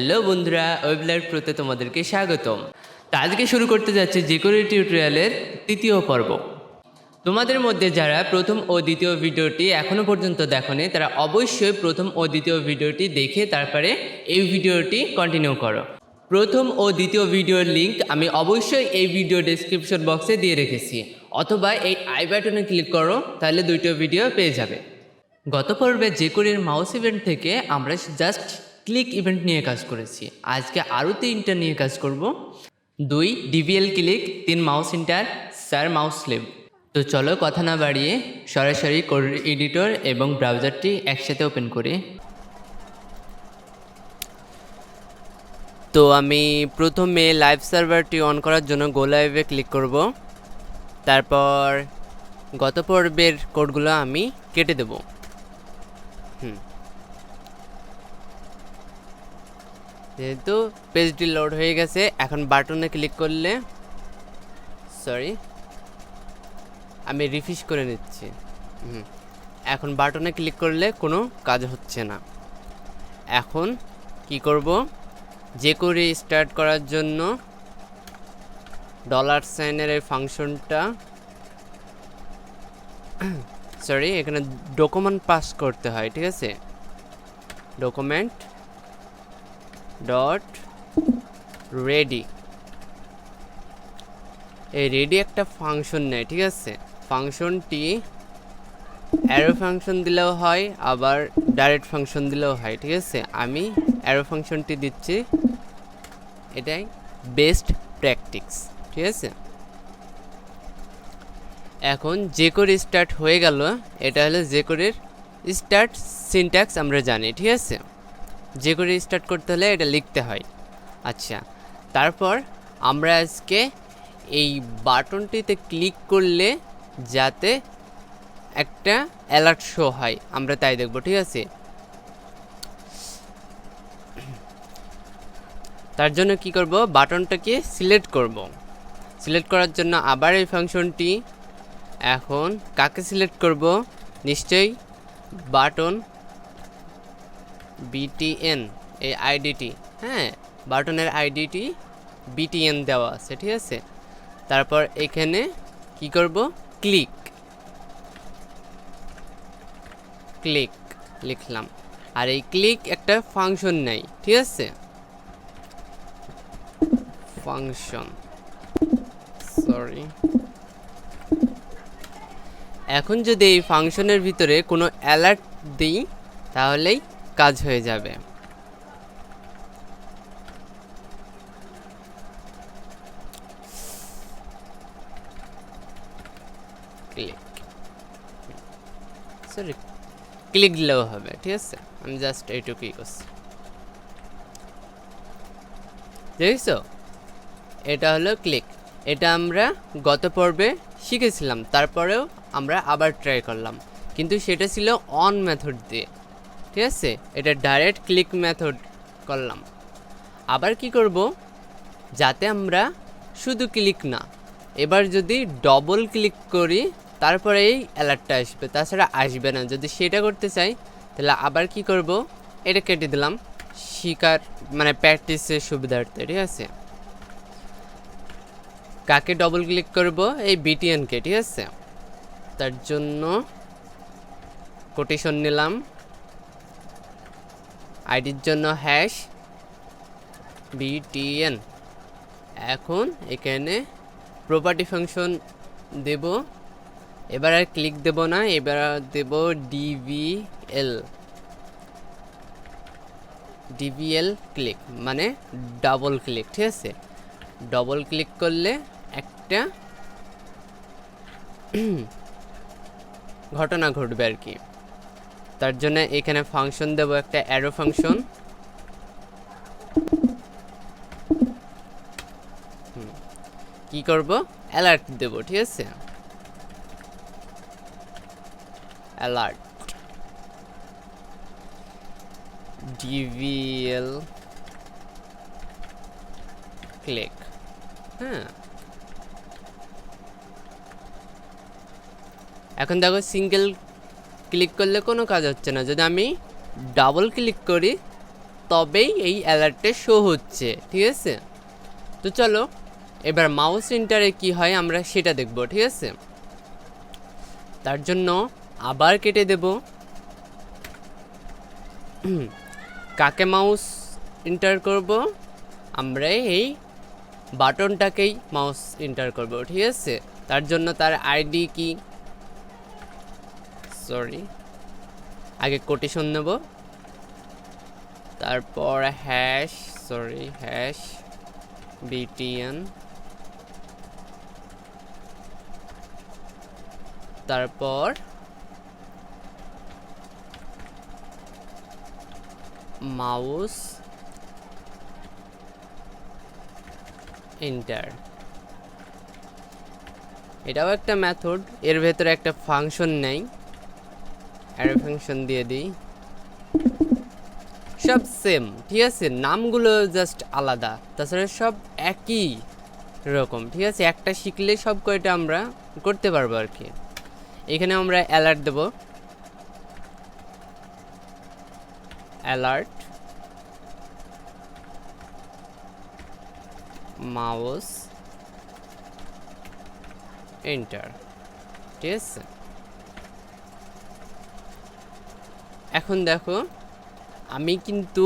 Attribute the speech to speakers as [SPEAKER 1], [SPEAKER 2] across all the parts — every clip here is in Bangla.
[SPEAKER 1] হ্যালো বন্ধুরা, ওয়েবলাইট প্রোতে তোমাদেরকে স্বাগতম। তো আজকে শুরু করতে যাচ্ছে jQuery টিউটোরিয়ালের তৃতীয় পর্ব। তোমাদের মধ্যে যারা প্রথম ও দ্বিতীয় ভিডিওটি এখনও পর্যন্ত দেখোনি তারা অবশ্যই প্রথম ও দ্বিতীয় ভিডিওটি দেখে তারপরে এই ভিডিওটি কন্টিনিউ করো। প্রথম ও দ্বিতীয় ভিডিওর লিঙ্ক আমি অবশ্যই এই ভিডিও ডেসক্রিপশন বক্সে দিয়ে রেখেছি, অথবা এই আই বাটনে ক্লিক করো, তাহলে দুটো ভিডিও পেয়ে যাবে। গত পর্বে jQueryর মাউস ইভেন্ট থেকে আমরা জাস্ট ক্লিক ইভেন্ট নিয়ে কাজ করেছি। আজকে আরও 3টা নিয়ে কাজ করব। 2 ডিভিএল click, 3 mouse enter, 4 mouse slip. তো চলো কথা না বাড়িয়ে সরাসরি কোড এডিটর এবং ব্রাউজারটি একসাথে ওপেন করি। তো আমি প্রথমে লাইভ সার্ভারটি অন করার জন্য গো লাইভে ক্লিক করব। তারপর গত পর্বের কোডগুলো আমি কেটে দেব। যেহেতু পেজটি লোড হয়ে গেছে, এখন বাটনে ক্লিক করলে আমি রিফ্রেশ করে নিচ্ছি। এখন বাটনে ক্লিক করলে কোনো কাজ হচ্ছে না। এখন কি করব, jQuery স্টার্ট করার জন্য $সাইনের এই ফাংশনটা এখানে ডকুমেন্ট পাস করতে হয়, ঠিক আছে। ডকুমেন্ট ডট রেডি, এই রেডি একটা ফাংশন নেয়, ঠিক আছে। ফাংশনটি অ্যারো ফাংশন দিলেও হয়, আবার ডাইরেক্ট ফাংশন দিলেও হয়, ঠিক আছে। আমি অ্যারো ফাংশনটি দিচ্ছি, এটাই বেস্ট প্র্যাকটিস, ঠিক আছে। এখন jQuery স্টার্ট হয়ে গেল। এটা হলো jQueryর স্টার্ট সিনট্যাক্স, আমরা জানি, ঠিক আছে। jQuery স্টার্ট করতে হলে এটা লিখতে হয়। আচ্ছা, তারপর আমরা আজকে এই বাটনটিতে ক্লিক করলে যাতে একটা অ্যালার্ট শো হয় আমরা তাই দেখব, ঠিক আছে। তার জন্য কি করব, বাটনটাকে সিলেক্ট করব। সিলেক্ট করার জন্য আবার এই ফাংশনটি, এখন কাকে সিলেক্ট করব, নিশ্চয়ই বাটন BTN, এই আইডিটি, হ্যাঁ, বাটনের আইডিটি BTN দেওয়া আছে, ঠিক আছে। তারপর এখানে কি করব, ক্লিক লিখলাম। আর এই ক্লিক একটা ফাংশন নেই, ঠিক আছে, ফাংশন, এখন যদি এই ফাংশনের ভিতরে কোনো অ্যালার্ট দিই তাহলেই কাজ হয়ে যাবে। ক্লিক দিলেও হবে, ঠিক আছে। আমি জাস্ট এইটুকুই করছি, দেখছো, এটা হলো ক্লিক। এটা আমরা গত পর্বে শিখেছিলাম, তারপরেও আমরা আবার ট্রাই করলাম, কিন্তু সেটা ছিল অন মেথড দিয়ে, ঠিক আছে। এটা ডাইরেক্ট ক্লিক মেথড করলাম। আবার কি করব, যাতে আমরা শুধু ক্লিক না, এবার যদি ডবল ক্লিক করি তারপরে এই অ্যালার্টটা আসবে, তাছাড়া আসবে না। যদি সেটা করতে চাই তাহলে আবার কি করব, এটা কেটে দিলাম, শিকার মানে প্র্যাকটিসের সুবিধার্থে, ঠিক আছে। কাকে ডবল ক্লিক করব, এই BTN-কে, ঠিক আছে। তার জন্য কোটেশন নিলাম, আইডির জন্য #BTN। এখন এখানে প্রপার্টি ফাংশন দেব। এবার আর ক্লিক দেব না, এবার দেব DVL ক্লিক, মানে ডাবল ক্লিক, ঠিক আছে। ডবল ক্লিক করলে একটা ঘটনা ঘটবে আর কি। তার জন্য এখানে ফাংশন দেব, একটা অ্যারো ফাংশন। কি করব, অ্যালার্ট দেব, ঠিক আছে। অ্যালার্ট DVL ক্লিক, হ্যাঁ। এখন দেখো সিঙ্গেল ক্লিক করলে কোনো কাজ হচ্ছে না, যদি আমি ডাবল ক্লিক করি তবেই এই অ্যালার্টটা শো হচ্ছে, ঠিক আছে। তো চলো এবার মাউস এন্টারে কি হয় আমরা সেটা দেখব, ঠিক আছে। তার জন্য আবার কেটে দেব, কাকে মাউস এন্টার করব, আমরা এই বাটনটাকেই মাউস এন্টার করব, ঠিক আছে। তার জন্য তার আইডি কি, সরি আগে কোটেশন নেব, তারপর হ্যাশ btn, তারপর মাউস এন্টার। এটাও একটা মেথড, এর ভেতরে একটা ফাংশন নেই, অ্যারে ফাংশন দিয়ে দিই, সব সেম, ঠিক আছে। নামগুলো জাস্ট আলাদা, তাছাড়া সব একই রকম, ঠিক আছে। একটা শিখলে সব কয়টা আমরা করতে পারবো আর কি। এখানে আমরা অ্যালার্ট দেব, অ্যালার্ট মাউস এন্টার, ঠিক আছে। এখন দেখো আমি কিন্তু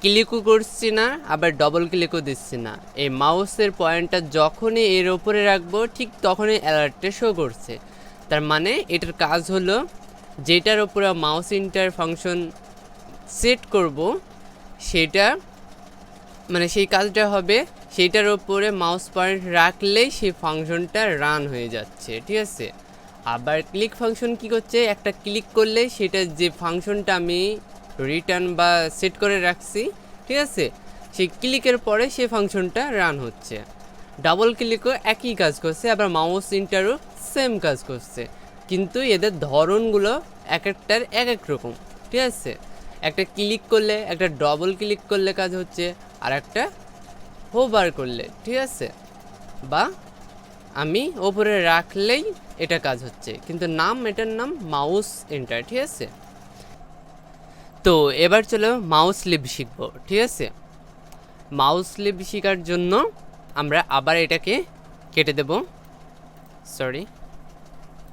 [SPEAKER 1] ক্লিকও করছি না, আবার ডবল ক্লিকও দিচ্ছি না। এই মাউসের পয়েন্টটা যখনই এর ওপরে রাখবো ঠিক তখনই অ্যালার্টটা শো করছে। তার মানে এটার কাজ হলো, যেটার ওপরে মাউস এন্টার ফাংশন সেট করব সেটা মানে সেই কাজটা হবে, সেইটার ওপরে মাউস পয়েন্ট রাখলেই সেই ফাংশনটা রান হয়ে যাচ্ছে, ঠিক আছে। আবার ক্লিক ফাংশন কি করছে, একটা ক্লিক করলে সেটা যে ফাংশনটা আমি রিটার্ন বা সেট করে রাখছি, ঠিক আছে, সেই ক্লিকের পরে সেই ফাংশনটা রান হচ্ছে। ডাবল ক্লিকও একই কাজ করছে, আবার মাউস এন্টারও সেম কাজ করছে, কিন্তু এদের ধরনগুলো এক একটার এক এক রকম, ঠিক আছে। একটা ক্লিক করলে, একটা ডবল ক্লিক করলে কাজ হচ্ছে, আর একটা হোভার করলে, ঠিক আছে, বা আমি ওপরে রাখলেই এটা কাজ হচ্ছে, কিন্তু এটার নাম মাউস এন্টার, ঠিক আছে। তো এবার চলো মাউস লিভ শিখবো, ঠিক আছে। মাউস লিভ শেখার জন্য আমরা আবার এটাকে কেটে দেব, সরি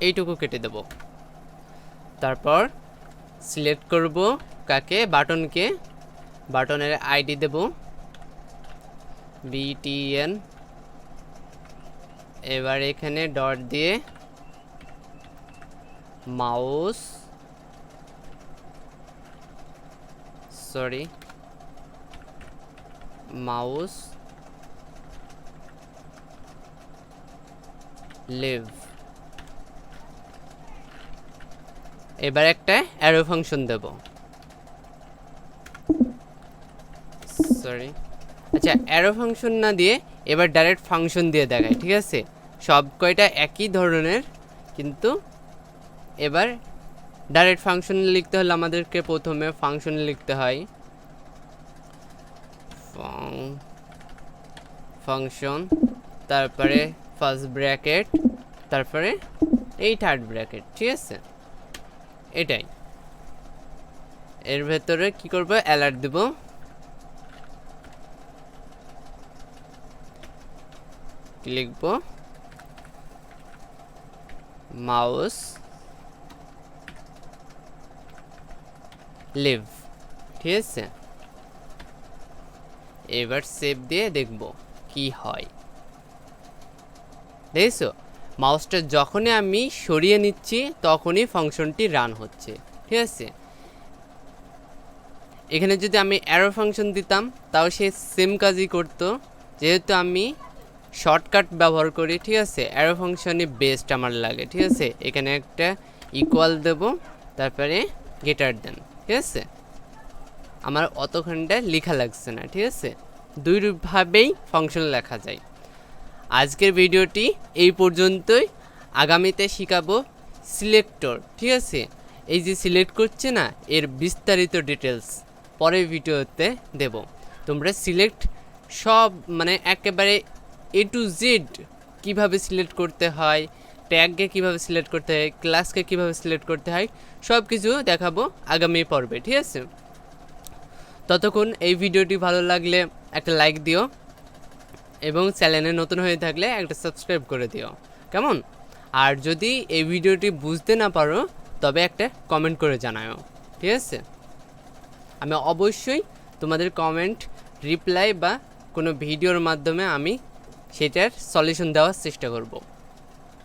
[SPEAKER 1] এইটুকু কেটে দেব, তারপর সিলেক্ট করব কাকে, বাটনকে, বাটনের আইডি দেব btn, এবার এখানে ডট দিয়ে মাউস লিভ, এবার একটা অ্যারো ফাংশন দেব, আচ্ছা অ্যারো ফাংশন না দিয়ে এবার ডাইরেক্ট ফাংশন দিয়ে দেখায়, ঠিক আছে। সব কয়টা একই ধরনের, কিন্তু এবার ডাইরেক্ট ফাংশন লিখতে হলে আমাদেরকে প্রথমে ফাংশন লিখতে হয়, ফাংশন, তারপরে ফার্স্ট ব্র্যাকেট, তারপরে এই থার্ড ব্র্যাকেট, ঠিক আছে। এটাই, এর ভেতরে কি করব, অ্যালার্ট দেব, লিখব মাউস লিভ, ঠিক আছে। এবার সেভ দিয়ে দেখব কি হয়। দেখছো মাউসটা যখনই আমি সরিয়ে নিচ্ছি তখনই ফাংশনটি রান হচ্ছে, ঠিক আছে। এখানে যদি আমি অ্যারো ফাংশন দিতাম তাও সে সেম কাজই করতো, যেহেতু আমি শর্টকাট ব্যবহার করি, ঠিক আছে। অ্যারো ফাংশনই বেস্ট আমার লাগে, ঠিক আছে। এখানে একটা ইকুয়াল দেব, তারপরে গ্রেটার দেন, ঠিক আছে। আমার অতখানটা লেখা লাগছে না, ঠিক আছে। দুইভাবেই ফাংশন লেখা যায়। আজকের ভিডিওটি এই পর্যন্তই, আগামীতে শিখাবো সিলেক্টর, ঠিক আছে। এই যে সিলেক্ট করছে না, এর বিস্তারিত ডিটেলস পরের ভিডিওতে দেব। তোমরা সিলেক্ট সব মানে একেবারে A to Z কীভাবে সিলেক্ট করতে হয়, ট্যাগকে কীভাবে সিলেক্ট করতে হয়, ক্লাসকে কীভাবে সিলেক্ট করতে হয়, সব কিছু দেখাবো আগামী পর্বে, ঠিক আছে। ততক্ষণ এই ভিডিওটি ভালো লাগলে একটা লাইক দিও এবং চ্যানেলে নতুন হয়ে থাকলে একটা সাবস্ক্রাইব করে দিও, কেমন? আর যদি এই ভিডিওটি বুঝতে না পারো তবে একটা কমেন্ট করে জানাও, ঠিক আছে? আমি অবশ্যই তোমাদের কমেন্ট রিপ্লাই বা কোনো ভিডিওর মাধ্যমে আমি সেটার সলিউশন দেওয়ার চেষ্টা করব।